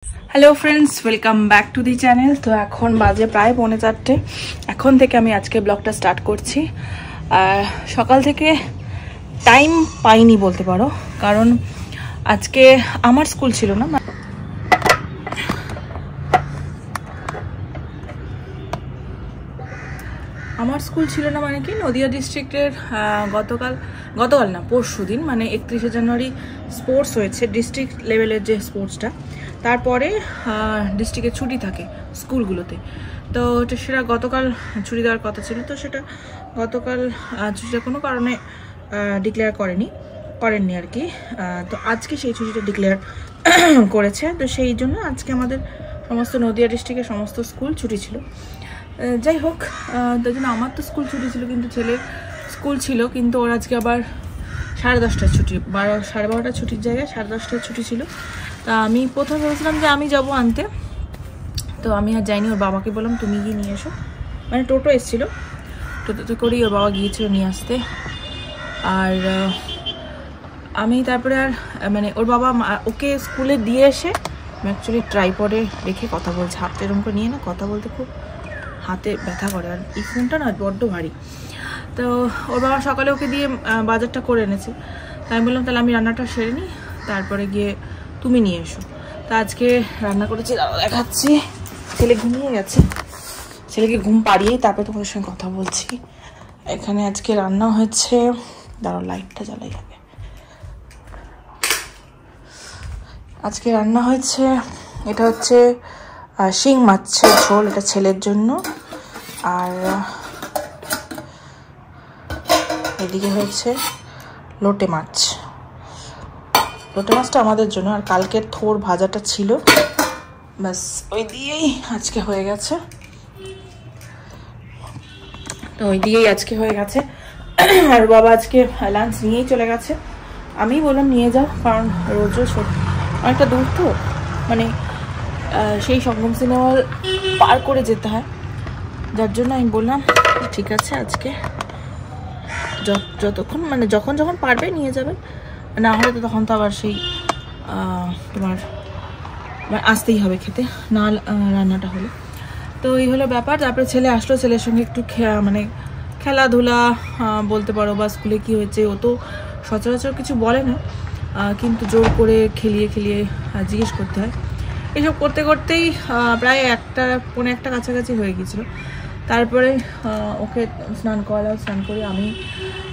Hello friends welcome back to the channel. तो এখন বাজে প্রায় 4:45। এখন থেকে আমি আজকে ব্লগটা স্টার্ট করছি। সকাল থেকে টাইম পাইনি বলতে পারো, কারণ আজকে আমার স্কুল ছিল না। আমার স্কুল ছিল না মানে কি, নদিয়া ডিস্ট্রিক্টের গতকাল না পরশু দিন মানে 31শে জানুয়ারি স্পোর্টস হয়েছে, ডিস্ট্রিক্ট লেভেলের যে স্পোর্টসটা। তারপরে ডিস্ট্রিক্টে ছুটি থাকে স্কুলগুলোতে, তো সেটা গতকাল ছুটি দেওয়ার কথা ছিল। তো সেটা গতকাল ছুটিটা কোনো কারণে ডিক্লেয়ার করেননি আর কি। তো আজকে সেই ছুটিটা ডিক্লেয়ার করেছে। তো সেই জন্য আজকে আমাদের সমস্ত নদিয়া ডিস্ট্রিক্টের সমস্ত স্কুল ছুটি ছিল। যাই হোক, তাই জন্য আমার তো স্কুল ছুটি ছিল, কিন্তু ছেলের স্কুল ছিল, কিন্তু ওর আজকে আবার 10:30টায় ছুটি, 12:30 ছুটির জায়গায় 10:30টায় ছুটি ছিল। তা আমি প্রথমে ভেবেছিলাম যে আমি যাব আনতে, তো আমি আর যাইনি। ওর বাবাকে বললাম তুমি গিয়ে নিয়ে এসো, মানে টোটো এসেছিলো, টোটোতে করেই ওর বাবা গিয়েছিল নিয়ে আসতে। আর আমি তারপরে আর মানে ওর বাবা ওকে স্কুলে দিয়ে এসে অ্যাকচুয়ালি ট্রাইপডে রেখে কথা বলছে, হাতে এরকম করে নিয়ে না কথা বলতে খুব হাতে ব্যথা করে, আর এই ফোনটা না বড্ড ভারী। তো ওর বাবা সকালে ওকে দিয়ে বাজারটা করে এনেছে। তাই আমি বললাম তাহলে আমি রান্নাটা সেরে নিই, তারপরে গিয়ে তুমি নিয়ে এসো। তা আজকে রান্না করেছি, দেখাচ্ছি। ছেলে ঘুমিয়ে গেছে, ছেলেকে ঘুম পাড়িয়েই তারপরে তোমাদের সঙ্গে কথা বলছি। এখানে আজকে রান্না হয়েছে, দাঁড়াও লাইটটা জ্বালাই যাবে। আজকে রান্না হয়েছে, এটা হচ্ছে শিং মাছের ঝোল, এটা ছেলের জন্য। আর এদিকে হয়েছে লোটে মাছটা আমাদের জন্য। আর কালকের থোর ভাজাটা ছিল, ব্যাস ওই দিয়েই আজকে হয়ে গেছে। তো ওই দিয়েই আজকে হয়ে গেছে। আর বাবা আজকে লাঞ্চ নিয়েই চলে গেছে। আমি বললাম নিয়ে যাও, কারণ রোজ অনেকটা দূর তো, মানে সেই সঙ্গম সিনেমা হল পার করে যেতে হয়, যার জন্য আমি বললাম ঠিক আছে আজকে যতক্ষণ মানে যখন পারবে নিয়ে যাবে, না হলে তো তখন তো আবার সেই তোমার আসতেই হবে খেতে, না রান্নাটা হলে। তো এই হলো ব্যাপার। তারপরে ছেলে আসলো, ছেলের সঙ্গে একটু মানে খেলাধুলা বলতে পারো, বা স্কুলে কি হয়েছে ও তো সচরাচর কিছু বলে না, কিন্তু জোর করে খেলিয়ে জিজ্ঞেস করতে হয়। এসব করতে করতেই প্রায় 1:45 কাছাকাছি হয়ে গিয়েছিলো। তারপরে ওকে স্নান করালাম, স্নান করে আমি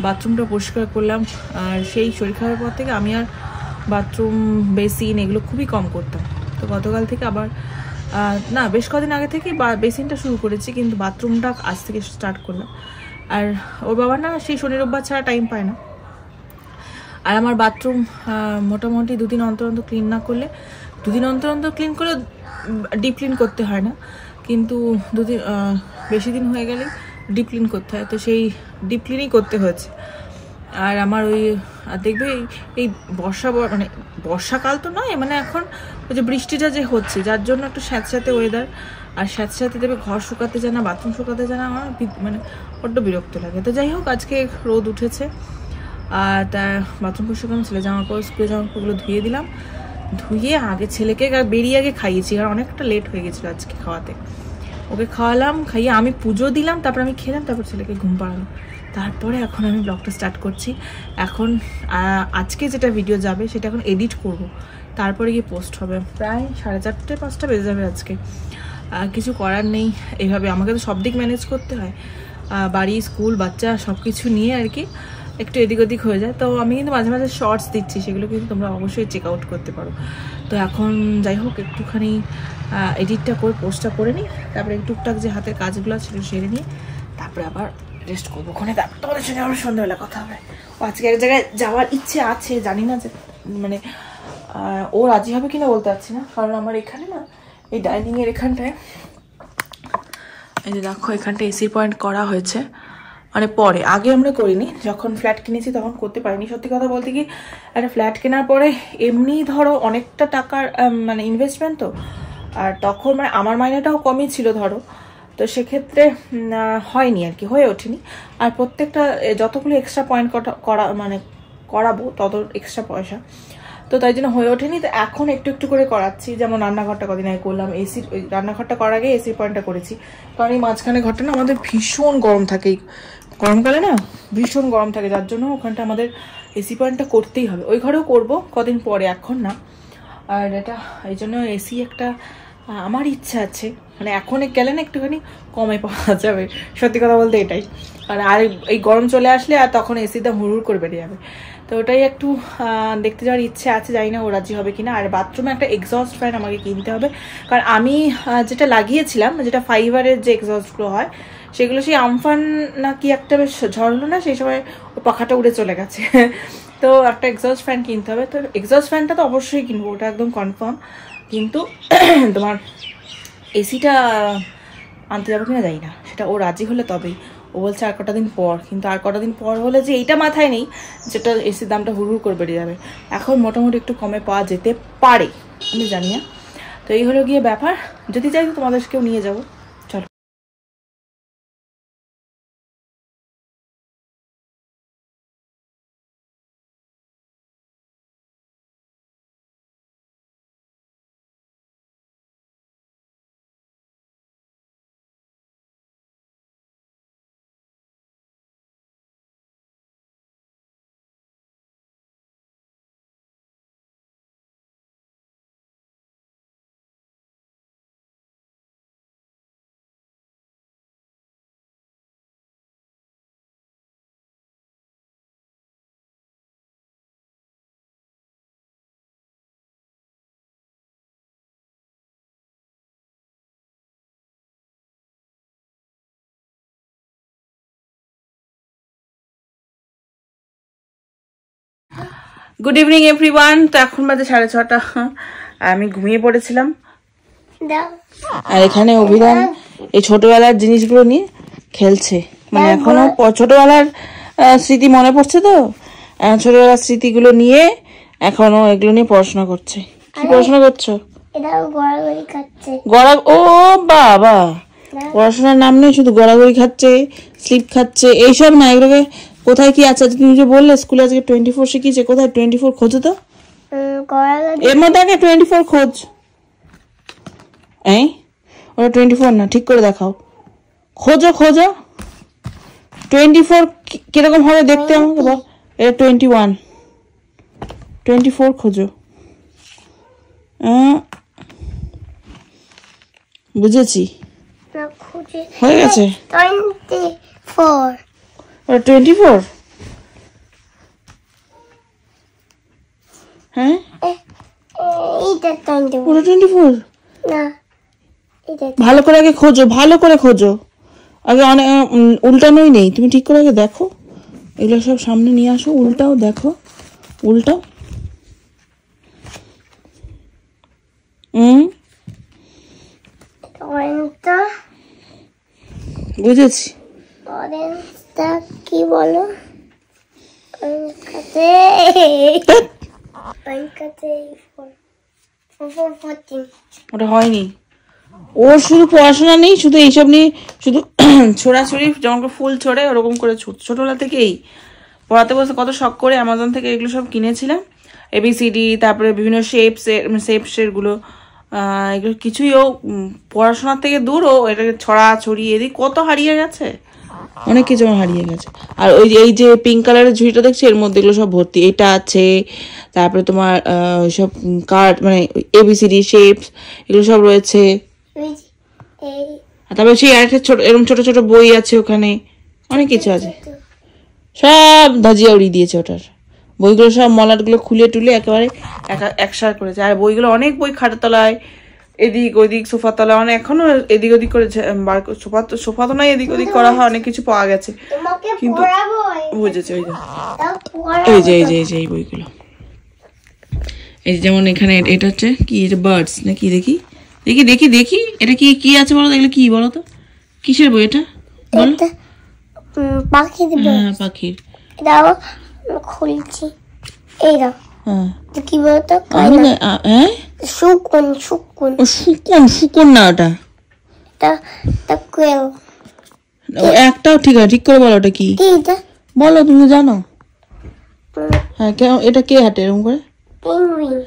বাথরুমটা পরিষ্কার করলাম। আর সেই শরীর খারাপের পর থেকে আমি আর বাথরুম বেসিন এগুলো খুবই কম করতাম। তো গতকাল থেকে আবার না বেশ কদিন আগে থেকেই বেসিনটা শুরু করেছি, কিন্তু বাথরুমটা আজ থেকে স্টার্ট করলাম। আর ওর বাবা না সেই শনি রোববার ছাড়া টাইম পায় না। আর আমার বাথরুম মোটামুটি 2 দিন অন্তর ক্লিন না করলে, 2 দিন অন্তর ক্লিন করে ডিপ ক্লিন করতে হয় না, কিন্তু 2 দিন বেশি দিন হয়ে গেলে ডিপ ক্লিন করতে হয়। তো সেই ডিপ ক্লিনই করতে হয়েছে। আর আমার ওই দেখবে এই বর্ষাকাল তো নয়, মানে এখন ওই যে বৃষ্টিটা যে হচ্ছে, যার জন্য একটু স্যাঁতস্যাঁতে ওয়েদার, আর স্যাঁতস্যাঁতে দেবে ঘর শুকাতে যায় না, বাথরুম শুকাতে যায় না, আমার মানে বড্ড বিরক্ত লাগে। তো যাই হোক, আজকে রোদ উঠেছে। আর তা বাথরুম পরিষ্কার করলাম, ছেলে স্কুলের জামাকাপড়গুলো ধুয়ে দিলাম। ধুয়ে আগে ছেলেকে বেরিয়ে আগে খাইয়েছি, আর অনেকটা লেট হয়ে গেছিলো আজকে খাওয়াতে। ওকে খাওয়ালাম, খাইয়ে আমি পুজো দিলাম, তারপর আমি খেলাম, তারপর ছেলেকে ঘুম পাড়ালাম। তারপরে এখন আমি ব্লগটা স্টার্ট করছি। এখন আজকে যেটা ভিডিও যাবে সেটা এখন এডিট করব, তারপরে গিয়ে পোস্ট হবে। প্রায় 4:30-5টা বেজে যাবে আজকে। কিছু করার নেই, এইভাবে আমাকে তো সব দিক ম্যানেজ করতে হয়, বাড়ি, স্কুল, বাচ্চা সব কিছু নিয়ে আর কি একটু এদিক ওদিক হয়ে যায়। তো আমি কিন্তু মাঝে মাঝে শর্টস দিচ্ছি, সেগুলো কিন্তু তোমরা অবশ্যই চেক আউট করতে পারো। তো এখন যাই হোক, একটুখানি এডিটটা করে পোস্টটা করে নিই, তারপরে টুকটাক যে হাতের কাজগুলো ছিল সেরে নিয়ে তারপরে আবার রেস্ট করবো ওখানে। তারপর তোমাদের সঙ্গে আমার সন্ধ্যাবেলা কথা হবে। আজকে এক জায়গায় যাওয়ার ইচ্ছে আছে, জানি না যে মানে ও রাজি হবে কিনা বলতে পারছি না, কারণ আমার এখানে না এই ডাইনিংয়ের এখানটায় এই যে দেখো এখানটা এসি পয়েন্ট করা হয়েছে, মানে পরে, আগে আমরা করিনি, যখন ফ্ল্যাট কিনেছি তখন করতে পারিনি। সত্যি কথা বলতে কি, একটা ফ্ল্যাট কেনার পরে এমনি ধরো অনেকটা টাকার মানে ইনভেস্টমেন্ট, তো আর তখন মানে আমার মাইনেটাও কমই ছিল ধরো, তো সেক্ষেত্রে হয়নি আর কি, হয়ে ওঠেনি। আর প্রত্যেকটা যতগুলো এক্সট্রা পয়েন্ট করা মানে করাবো তত এক্সট্রা পয়সা। তো তাই জন্য হয়ে ওঠেনি। তো এখন একটু একটু করে করাচ্ছি, যেমন রান্নাঘরটা কদিন আগে করলাম, এসির ওই রান্নাঘরটা করার আগে এসির পয়েন্টটা করেছি, কারণ এই মাঝখানে ঘরটা না আমাদের ভীষণ গরম থাকে, গরমকালে না ভীষণ গরম থাকে, যার জন্য ওখানটা আমাদের এসি পয়েন্টটা করতেই হবে। ওই ঘরেও করব কদিন পরে, এখন না। আর এটা এই জন্য এসি একটা আমার ইচ্ছা আছে, মানে এখন গেলে না একটুখানি কমে পাওয়া যাবে, সত্যি কথা বলতে এটাই। আর এই গরম চলে আসলে আর তখন এসির দাম হুড় করে বেড়ে যাবে, তো ওটাই একটু দেখতে যাওয়ার ইচ্ছে আছে, জানি না ও রাজি হবে কিনা। আর বাথরুমে একটা এক্সস্ট ফ্যান আমাকে কিনতে হবে, কারণ আমি যেটা লাগিয়েছিলাম, যেটা ফাইবারের যে এক্সস্টগুলো হয় সেগুলো সেই আমফান না কি একটা বেশ ঝড় হলো না, সেই সময় ওই পাখাটা উড়ে চলে গেছে। তো একটা এক্সস্ট ফ্যান কিনতে হবে। তো এক্সস্ট ফ্যানটা তো অবশ্যই কিনবো, ওটা একদম কনফার্ম। কিন্তু তোমার এসিটা আনতে যাবো কিনা জানি না, সেটা ও রাজি হলে তবেই। ও বলছে আর কটা দিন পর, কিন্তু আর কটা দিন পর হলে যে এইটা মাথায় নেই যেটা এসির দামটা হুড় করে বেড়ে যাবে। এখন মোটামুটি একটু কমে পাওয়া যেতে পারে, আমি জানি না। তো এই হলো গিয়ে ব্যাপার, যদি চাই তো তোমাদেরকেও নিয়ে যাবো, চলো। Good evening everyone. তো এখন বাজে 6:30, আমি ঘুমিয়ে পড়েছিলাম। আর এখানে অভিধান এই ছোটবেলার জিনিসগুলো নিয়ে খেলছে, মানে এখনো ছোটবেলার স্মৃতি মনে পড়ছে, তো ছোটবেলার স্মৃতিগুলো নিয়ে এখনো এগুলো নিয়ে পড়াশোনা করছে। কি পড়াশোনা করছো? ও বাবা, পড়াশোনার নাম নেই, শুধু গড়াগড়ি খাচ্ছে, স্লিপ খাচ্ছে, এইসব না। এগুলোকে কোথায় কি আছে? তুমি যে বললে স্কুলে আজকে 24 শিখিয়েছে, কোথায় 24 খোঁজো তো, এর মধ্যে আগে 24 খোঁজ। এই ওটা 24 না, ঠিক করে দেখাও, খোঁজো খোঁজো। 24 কিরকম হবে দেখতে আমাকে বল। এটা 21, 24 খোঁজো। বুঝেছি, হয়ে গেছে 24। 24, হ্যাঁ ওটা 24 না। ভালো করে আগে খোঁজো, ভালো করে খোঁজো আগে। অনেক উল্টানোই নেই, তুমি ঠিক করে আগে দেখো। এগুলো সব সামনে নিয়ে আসো, উল্টাও, দেখো উল্টাও। বুঝেছি। কি বলো? ওটা হয়নি, ওর শুধু পড়াশোনা নেই, শুধু এইসব নিয়ে শুধু ছোড়াছুড়ি, যেমন ফুল ছড়ে ওরকম করে ছোটবেলা থেকেই পড়াতে বসে কত শখ করে অ্যামাজন থেকে এগুলো সব কিনেছিলাম, ABCD, তারপরে বিভিন্ন শেপসের গুলো, এগুলো কিছুই ও পড়াশোনার থেকে দূর, ও এটাকে ছড়াছড়ি এদিক কত হারিয়ে গেছে, অনেক কিছু আমার হারিয়ে গেছে। আর ওই এই যে পিঙ্ক কালারের ঝুড়িটা দেখছি, এর মধ্যে এগুলো সব ভর্তি, এটা আছে, তারপরে তোমার সব কার্ড, মানে ABCD শেপস এগুলো সব রয়েছে। তারপরে সেই আরেকটা ছোট এরকম ছোট ছোট বই আছে, ওখানে অনেক কিছু আছে, সব ধাজিয়া উড়িয়ে দিয়েছে ওটার। বইগুলো সব মলাটগুলো খুলে টুলে একেবারে একসার করেছে। আর বইগুলো অনেক বই খাটের তলায়, এদিক ওদিক, সোফার তলায়, অনেক এখনো এদিক ওদিক করে সোফা তো নয়, এদিক ওদিক করা হয়, অনেক কিছু পাওয়া গেছে। কিন্তু বুঝেছি, ওই যে এই বইগুলো, এই যেমন এখানে এটা হচ্ছে কি, এটা বার্ডস নাকি, দেখি দেখি দেখি দেখি এটা কি কি আছে বলো তো, এগুলো কি বলো তো, কিসের বই এটা বলো? পাখির। হ্যাঁ পাখির। দাও খুলছি, এই দাও। হ্যাঁ কি বলতো? হ্যাঁ শুকুন শুকুন, শুকুন শুকুন না, ওটা কোয়েল। একটাও ঠিক আছে, ঠিক করে বলো ওটা কি বলো, তুমি জানো? হ্যাঁ এটা কে হাঁটে এরকম করে?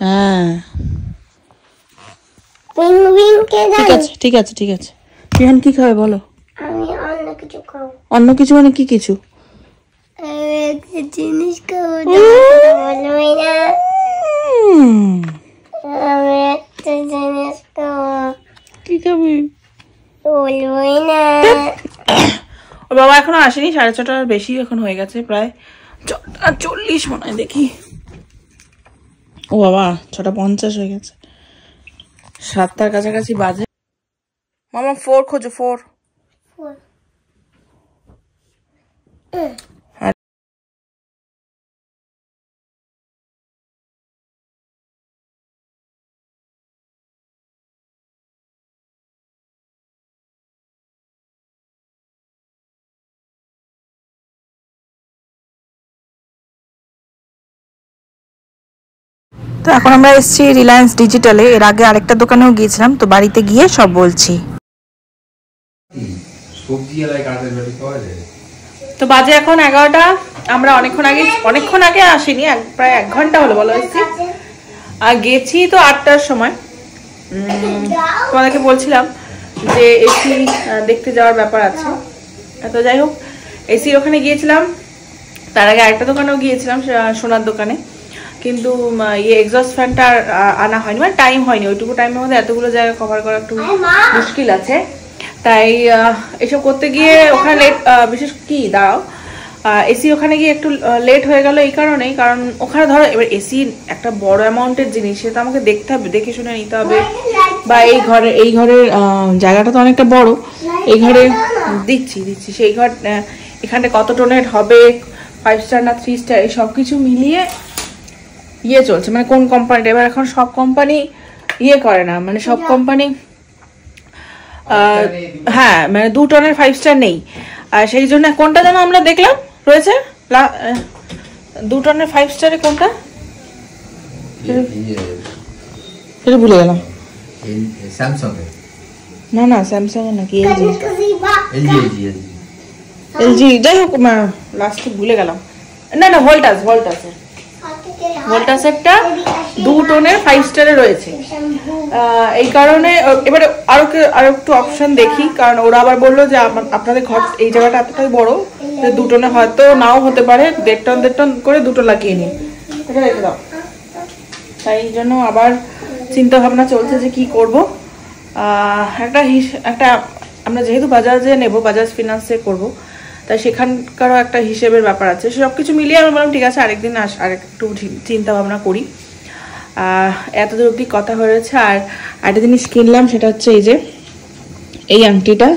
হ্যাঁ ঠিক আছে রিহান কি খাবে বলো? অন্য কিছু মানে কি কিছু? জিনিস কি খাবি? ওর বাবা এখনো আসেনি, 6:30 বেশি এখন হয়ে গেছে, প্রায় 6:40 মনে হয়। দেখি, ও বাবা 6:50 হয়ে গেছে, 7টার কাছাকাছি বাজে। মামা 4 খোঁজো, 4। তো এখন আমরা এসেছি রিলায়েন্স ডিজিটালে, এর আগে আরেকটা দোকানেও গিয়েছিলাম, তো বাড়িতে গিয়ে সব বলছি। তো বাজে এখন 11টা, আমরা অনেকক্ষণ আগে আসিনি, প্রায় 1 ঘন্টা হলো বলো এসেছি, আর গেছি তো 8টার সময়। তোমাদেরকে বলছিলাম যে এসি দেখতে যাওয়ার ব্যাপার আছে, তো যাই হোক এসির ওখানে গিয়েছিলাম, তার আগে আরেকটা দোকানেও গিয়েছিলাম, সোনার দোকানে, কিন্তু এক্সস্ট ফ্যানটা আনা হয়নি, মানে টাইম হয়নি, ওইটুকু টাইমের মধ্যে এতগুলো জায়গা কভার করা একটু মুশকিল আছে, তাই এসব করতে গিয়ে ওখানে লেট, বিশেষ কি দাঁড়াও, এসি ওখানে গিয়ে একটু লেট হয়ে গেল এই কারণেই, কারণ ওখানে ধরো এবার এসি একটা বড় অ্যামাউন্টের জিনিস, সেটা আমাকে দেখতে হবে, দেখে শুনে নিতে হবে, বা এই ঘরের জায়গাটা তো অনেকটা বড়, এই ঘরে দিচ্ছি সেই ঘর, এখানে কত টোনের হবে, 5 স্টার না 3 স্টার, এই সব কিছু মিলিয়ে চলছে, মানে কোন কোম্পানিটা, এবার এখন সব কোম্পানি করে না, মানে সব কোম্পানি হ্যাঁ মানে 2 টনের 5 স্টার নেই, আর সেই জন্য কোনটা যেন আমরা দেখলাম রয়েছে 2 টনের 5 স্টারে, কোনটা সেটা ভুলে গেলাম। না স্যামসাং এর নাকি এলজি, যাই হোক লাস্টে ভুলে গেলাম, না ভোল্টাসেরটা 2 টনের 5 স্টারে রয়েছে, এই কারণে এবারে আরো একটু অপশন দেখি, কারণ ওরা আবার বললো যে আপনাদের ঘর এই জায়গাটা এতটাই বড় যে 2 টনে হয়তো নাও হতে পারে, 1.5 টন করে 2টো লাগিয়ে নিন, এটা রেখে দাও, তাই জন্য আবার চিন্তা ভাবনা চলছে যে কি করব। একটা আমরা যেহেতু বাজাজে নেব, বাজাজ ফিনান্সে করব, তাই সেখানকারও একটা হিসেবের ব্যাপার আছে, সব কিছু মিলিয়ে আমি বললাম ঠিক আছে আরেকদিন আরেকটু চিন্তা ভাবনা করি। এতদূর অবধি কথা হয়েছে, আর একটা জিনিস কিনলাম, সেটা হচ্ছে এই যে এই আংটিটা,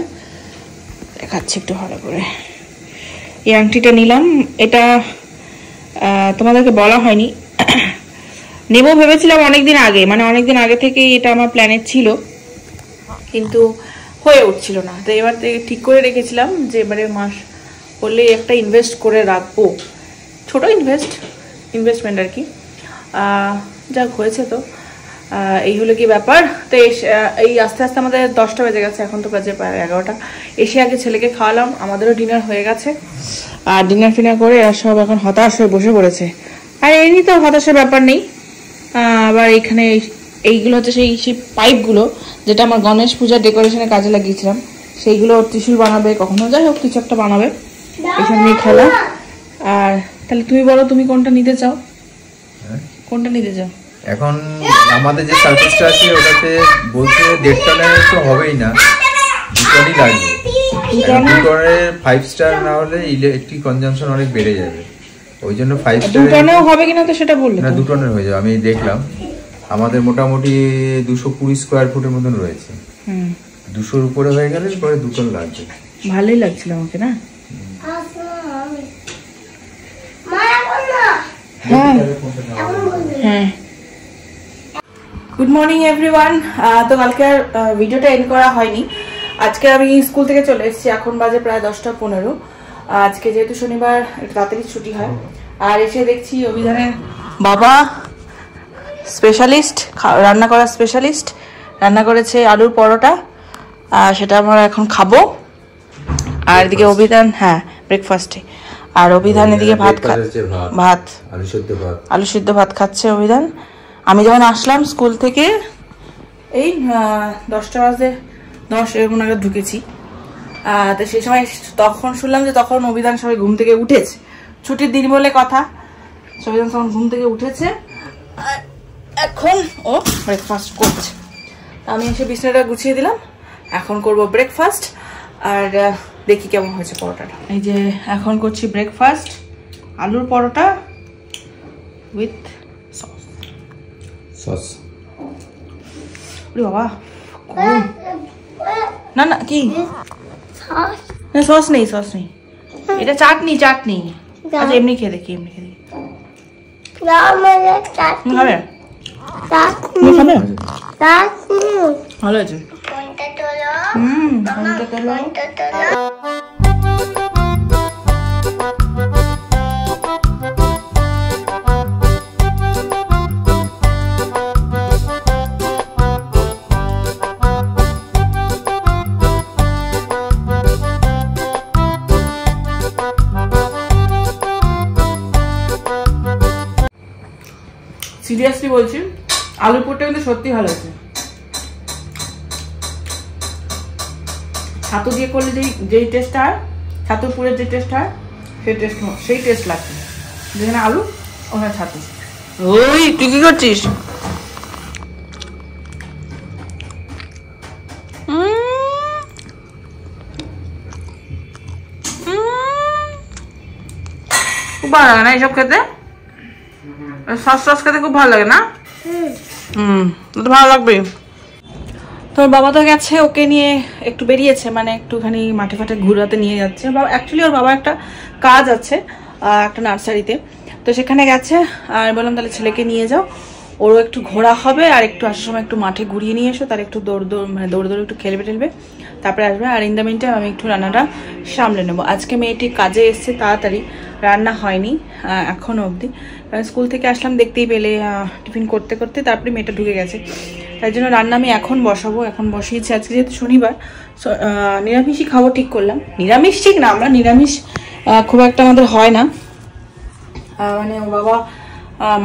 দেখাচ্ছি একটু ভালো করে, এই আংটিটা নিলাম, এটা তোমাদেরকে বলা হয়নি, নেবো ভেবেছিলাম অনেকদিন আগে থেকেই এটা আমার প্ল্যানে ছিল, কিন্তু হয়ে উঠছিল না, তো এবার ঠিক করে রেখেছিলাম যে এবারে মাস হলে একটা ইনভেস্ট করে রাখবো, ছোট ইনভেস্টমেন্ট আর কি, যা হয়েছে। তো এই হলো কি ব্যাপার। তো এই আস্তে আস্তে আমাদের 10টা বেজে গেছে, এখন তো বাজে প্রায় 11টা। এসে আগে ছেলেকে খাওয়ালাম, আমাদেরও ডিনার হয়ে গেছে, আর ডিনার ফিনার করে আর সব এখন হতাশ হয়ে বসে পড়েছে, আর এমনি তো হতাশের ব্যাপার নেই। আবার এখানে এইগুলো হচ্ছে সেই পাইপগুলো, যেটা আমার গণেশ পূজার ডেকোরেশনে কাজে লাগিয়েছিলাম, সেইগুলো ত্রিশূল বানাবে কখনো, যাই হোক কিছু একটা বানাবে, এইসব নিয়ে খেলা। আর তাহলে তুমি বলো, তুমি কোনটা নিতে চাও? কোনটা নিতে চাও? এখন আমাদের যে সার্ভিসটা আছে ওটাতে বলতে 1.5 টনের তো হবেই না, 2 টনই লাগবে। 2 টনের 5 স্টার না হলে ইলেকট্রিক কনজাম্পশন অনেক বেড়ে যাবে, ওই জন্য 5 স্টার 2 টনেও হবে কিনা তো সেটা বললে না, 2 টনের হয়ে যাবে। আমি দেখলাম আমাদের মোটামুটি 220 স্কোয়ার ফুটের মতন রয়েছে, 200-র উপরে হয়ে গেলে পরে 2 টন লাগবে। ভালোই লাগছিল আমাকে না। হ্যাঁ, গুড মর্নিং এভরিওয়ান। তো কালকে আর ভিডিওটা এন্ড করা হয়নি, আজকে আমি স্কুল থেকে চলে এসেছি, এখন বাজে প্রায় 10:15। আজকে যেহেতু শনিবার একটু তাড়াতাড়ি ছুটি হয়, আর এসে দেখছি অভিধানের বাবা স্পেশালিস্ট, রান্না করার স্পেশালিস্ট, রান্না করেছে আলুর পরোটা, সেটা আমরা এখন খাবো। আর এদিকে অভিধান, হ্যাঁ ব্রেকফাস্টে, আর অভিধান এদিকে আলু সিদ্ধ ভাত খাচ্ছে অভিধান। আমি যখন আসলাম স্কুল থেকে এই 10টা বাজে 10 এরকম আগে ঢুকেছি। তো সেই সময় তখন শুনলাম যে তখন অভিধান সবাই ঘুম থেকে উঠেছে, ছুটির দিন বলে কথা, অভিধান তখন ঘুম থেকে উঠেছে। আর এখন ও ব্রেকফাস্ট করছে। আমি এসে বিছানাটা গুছিয়ে দিলাম, এখন করব ব্রেকফাস্ট। আর দেখি কেমন হয়েছে পরোটাটা। এই যে এখন করছি ব্রেকফাস্ট, আলুর পরোটা উইথ সস। বাবা না না কি সস নেই, সস নেই, এটা চাটনি। আচ্ছা এমনি খেয়ে দেখি, এমনি খেয়ে দেখি। খাবে? ভালো আছে। সিরিয়াসলি বলছি, আলুর পুরটা কিন্তু সত্যি ভালো আছে। ছাতু দিয়ে করলে যেই টেস্ট হয়, ছাতুর পুরের যে টেস্ট হয় সেই টেস্ট লাগছে। যেখানে আলু ওখানে ছাতু। ওই তুই কি করছিস? খুব ভালো লাগে না এইসব খেতে? সস খেতে খুব ভালো লাগে না? ভালো লাগবে। তোর বাবা তো গেছে, ওকে নিয়ে একটু বেরিয়েছে, মানে একটুখানি মাঠে ফাটে ঘুরাতে নিয়ে যাচ্ছে। অ্যাকচুয়ালি ওর বাবা একটা কাজ আছে একটা নার্সারিতে, তো সেখানে গেছে। আর বললাম তাহলে ছেলেকে নিয়ে যাও, ওরও একটু ঘোরা হবে, আর একটু আসার সময় একটু মাঠে ঘুরিয়ে নিয়ে এসো, তার একটু দৌড় একটু খেলবে তারপরে আসবে। আর ইন দ্য মিন টাইম আমি একটু রান্নাটা সামলে নেবো। আজকে মেয়েটি কাজে এসছে, তাড়াতাড়ি রান্না হয়নি এখনো অবধি। স্কুল থেকে আসলাম, দেখতেই পেলে টিফিন করতে করতে তারপরে মেয়েটা ঢুকে গেছে। তাই জন্য রান্না আমি এখন বসাবো, এখন বসিয়েছি। আজকে যেহেতু শনিবার, নিরামিষই খাবো ঠিক করলাম। নিরামিষ ঠিক না, আমরা নিরামিষ খুব একটা আমাদের হয় না, মানে ও বাবা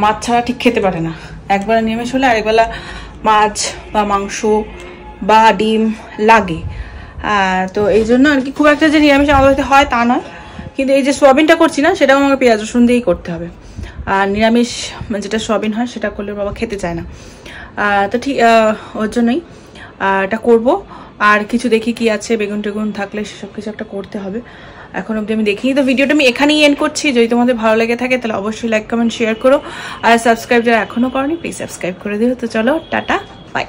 মাছ ছাড়া ঠিক খেতে পারে না। একবেলা নিরামিষ হলে আরেকবেলা মাছ বা মাংস বা ডিম লাগে। তো এই জন্য আর কি খুব একটা যে নিরামিষ আমাদের হয় তা নয়, কিন্তু এই যে সোয়াবিনটা করছি না, সেটাও আমাকে পেঁয়াজ রসুন দিয়েই করতে হবে। আর নিরামিষ যেটা সোয়াবিন হয় সেটা করলে বাবা খেতে চায় না, তো ঠিক ওর জন্যই এটা করবো। আর কিছু দেখি কি আছে, বেগুন টেগুন থাকলে সেসব কিছু একটা করতে হবে। এখন অবধি আমি দেখিনি। তো ভিডিওটা আমি এখানেই এন্ড করছি। যদি তোমাদের ভালো লেগে থাকে তাহলে অবশ্যই লাইক কমেন্ট শেয়ার করো, আর সাবস্ক্রাইব যারা এখনো করোনি প্লিজ সাবস্ক্রাইব করে দিও। তো চলো টাটা, বাই।